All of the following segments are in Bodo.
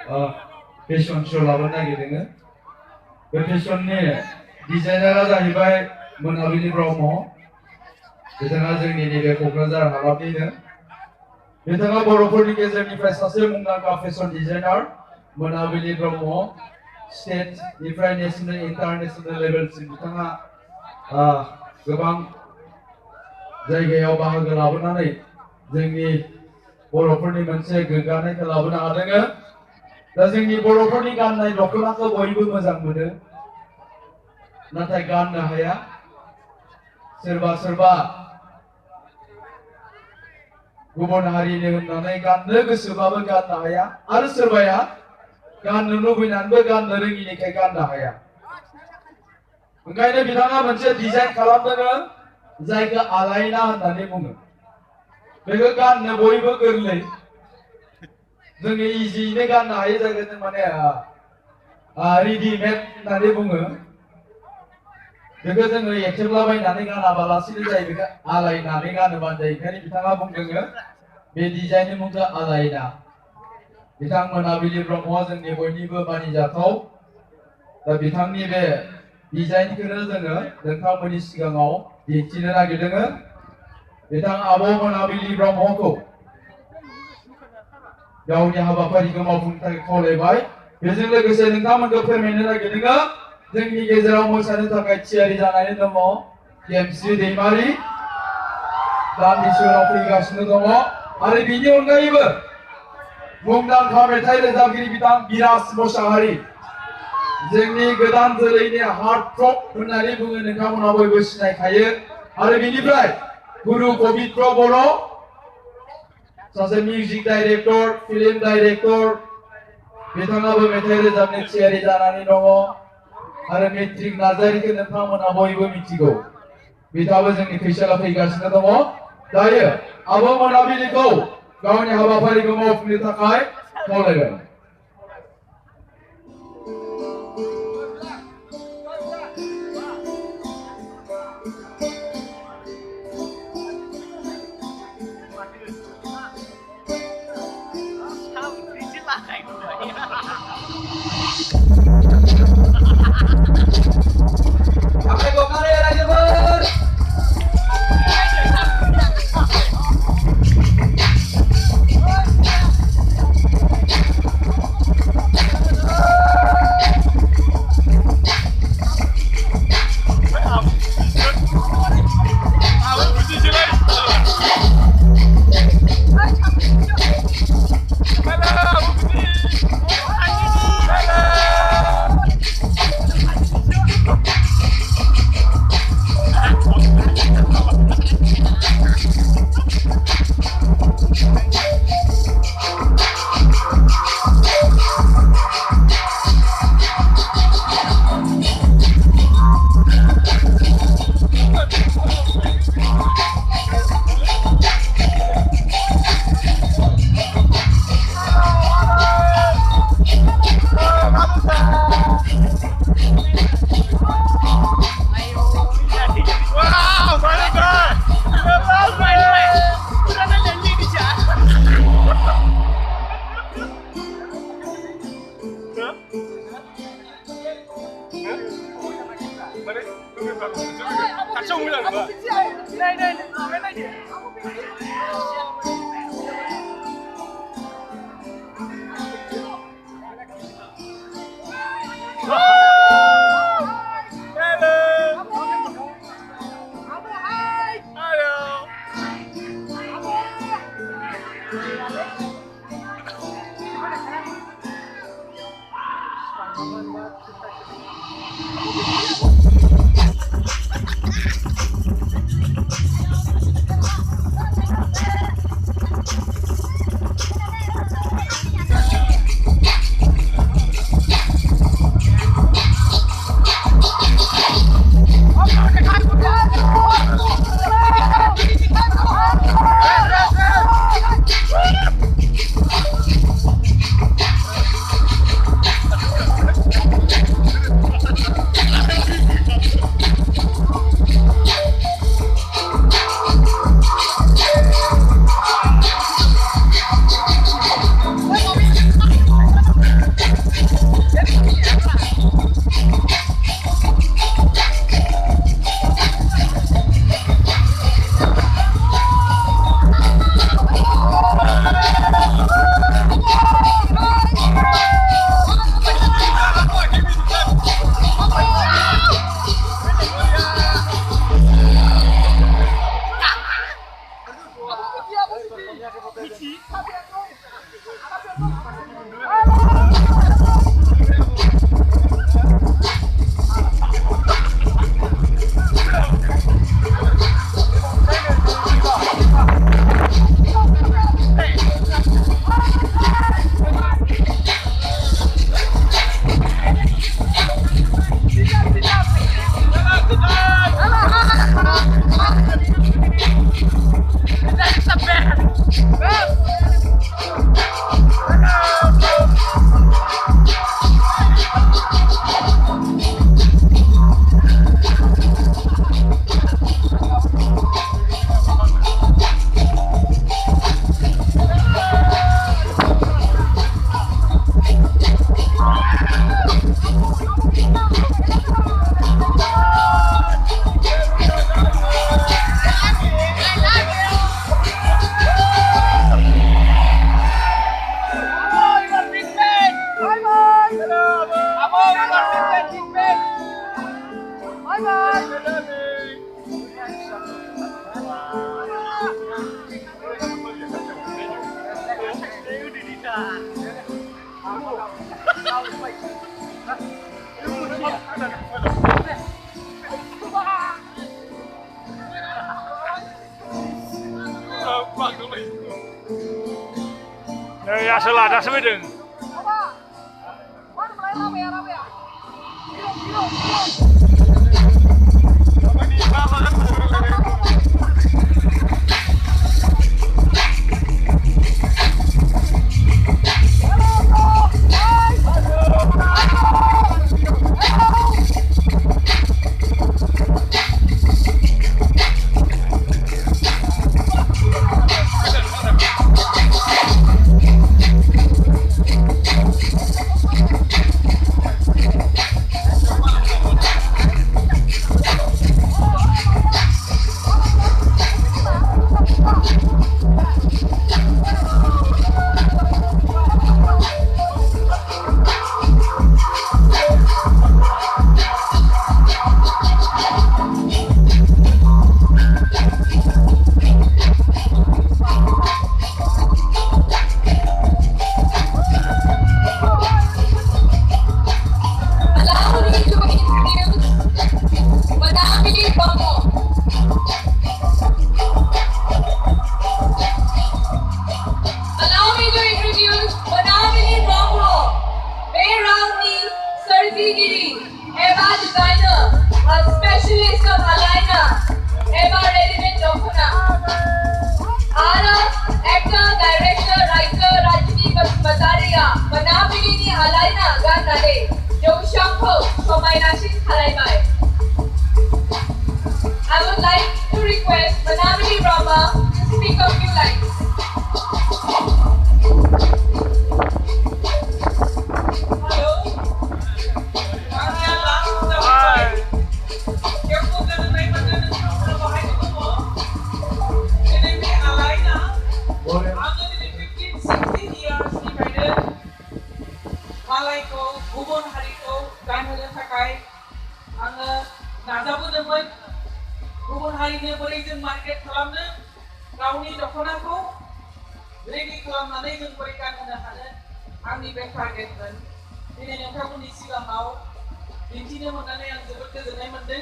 फेशन शो लाबोनो नागिरदों। बे फेशननि डिजाइनारा जाहैबाय मोनाबिलि ब्रह्म। बिथाङा जोंनि नैबे क'क्राझार हालामनिनो। बिथाङा बर'फोरनि गेजेरनिफ्राय सासे मुंदांखा फेशन डिजाइनार मोनाबिलि ब्रह्म। स्टेटनिफ्राय नेशनेल इन्टारनेशनेल लेभेलसिम बिथाङा गोबां जायगायाव बाहागो लाबोनानै जोंनि बर'फोरनि मोनसे गोग्गानायखौ लाबोनो हादों। दा जोंनि बर'फोरनि गाननाय दख'नाखौ बयबो मोजां मोनो, नाथाय गाननो हाया। सोरबा गुबुन हारिनि होननानै गाननो गोसोबाबो गाननो हाया, आरो सोरबाया गाननो लुबैनानैबो गाननो रोङिनिखाय गाननो हाया। ओंखायनो बिथाङा मोनसे डिजाइन खालामदों जायखौ आलायना होननानै बुङो। बेखौ गाननो बयबो गोरलै, जोङो इजियैनो गाननो हायो। जायखौ जों माने रेडिमेड होननानै बुङो। बेखौ जोङो एक्सेप्टलाबायनानै गानाबालासिनो जायो, बेखौ आलायनानै गानोबानो जायो। ओंखायनो बिथाङा बुंदों बे डिजाइननि मुंखौ आलायना। बिथां मोनाबिलि ब्रह्मआ जोंनि बयनिबो मानिजाथाव। दा बिथांनि बे डिजाइनखौनो जोङो नोंथांमोननि सिगाङाव दिन्थिनो नागिरदों। बिथां आब' मोनाबिलि ब्रह्मखौ गावनि हाबाफारिखौ मावफुंनो थाखाय खावलायबाय। बेजों लोगोसे नोंथांमोनखौ फोरमायनो नागिरदों जोंनि गेजेराव मोसानो थाखाय थियारि जानानै दङ गेमस्रि दैमारि, दान्दिसे उनाव फैगासिनो दङ। आरो बिनि अनगायैबो मुंदांखा मेथाइ रोजाबगिरि बिथां बिराज मोसाहारि, जोंनि गोदान जोलैनि हार्ड रक होननानै बुङो, नोंथांमोना बयबो सिनायखायो। आरो बिनिफ्राय गुरु पबित्र बर', सासे मिउजिक डाइरेक्टर, फिल्म डाइरेक्टर, बिथाङाबो मेथाइ रोजाबनो थियारि जानानै दङ। आरो मेट्रिक नार्जारिखौ नोंथांमोना बयबो मिथिगौ, बिथाङाबो जोंनि फैसाला फैगासिनो दङ। दायो आब' मोनाबिलिखौ गावनि हाबाफारिखौ मावफुंनो थाखाय खावलायबाय। Ya salah, dah semedeng. I would like to request Manamini Brahma to speak a few lines. Hello. गुबुन हारिखौ गानहोनो थाखाय आङो नाजाबोदोंमोन गुबुन हारिनो बोरै जों मार्केट खालामनो गावनि दख'नाखौ रेडि खालामनानै जों बोरै गानहोनो हानो आंनि बे टारगेटमोन दिनै नोंथांमोननि सिगाङाव दिन्थिनो मोननानै आं जोबोद गोजोननाय मोनदों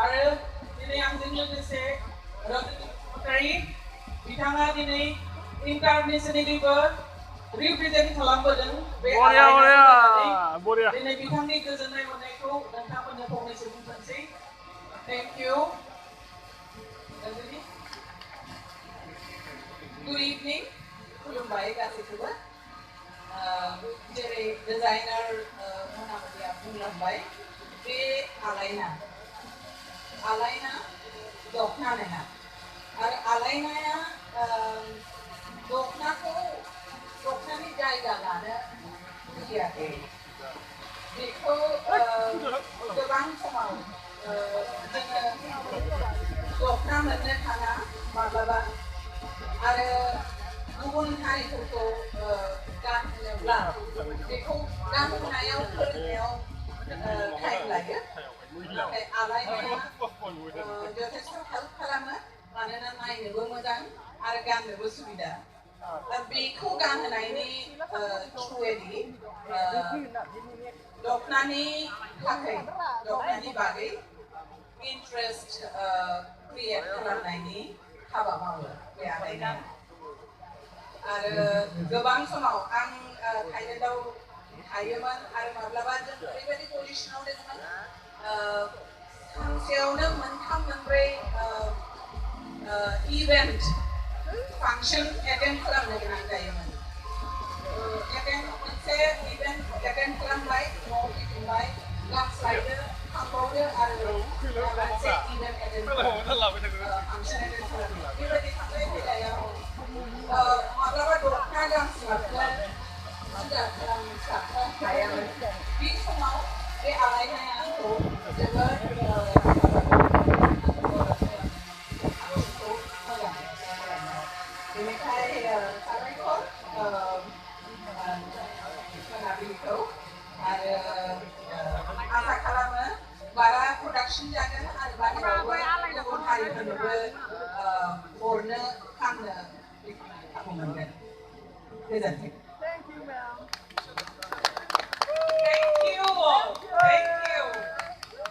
आरो दिनै आंजों लोगोसे रजनी बसुमतारी बिथाङा दिनै इन्टारनेशनेलिबो रिप्रेजेन्ट खालामबोदों बे दिनै बिथांनि गोजोननाय मोननायखौ नोंथांमोननो फंनैसो बुंनोसै थेंक इउ गुड इभिनिं खुलुमबाय गासैखौबो जेरै डिजाइनार मोनाबिलिया बुंलांबाय बे आलायना दखना नङा आरो आलायनाया दखनानि जायगा लानो फैयाखै बेखौ गोबां समाव जोङो दखना मोननो थाङा माब्लाबा आरो गुबुन हारिफोरखौ गानहोनोब्ला बेखौ गानहोनायाव फोरोंनायाव टाइम लायो नाथाय आलायनाया जथेस्थ' हेल्प खालामो मानोना नायनोबो मोजां आरो गाननोबो सुबिदा बेखौ गानहोनायनि थ्रुयै दखनानि थाखाय दखनानि बागै इन्ट्रेस्ट क्रिएट खालामनायनि हाबा मावो बे आलायनाया आरो गोबां समाव आं थाइलेन्डआव थायोमोन आरो माब्लाबा जों ओरैबायदि पजिशनाव दङमोन सानसेयावनो मोनथाम मोनब्रै इभेन्ट फांसन एटेन्ड खालामनो गोनां जायोमोन मोनसे इभेन्ट एटेन्ड खालामबाय न'आव फैफिनबाय क्लास लायदो थांबावदो आरो मोनसे इभेन्ट एटेन्ड फांसन एटेन्ड खालामो बेबायदि थांलाय फैलायाव माब्लाबा दखना गांसेयावनो सुबिदा खालामनो हायामोन बे समाव बे आलायनाया आंखौ जोबोद बेनिखायनो साबायखर मोनाबिलिखौ आरो आसा खालामो बारा प्रडाक्सन जागोन आरो बाहेरायावबो गुबुन हारिफोरनोबो हरनो फाननो खाबु मोनगोन गोजोन्थों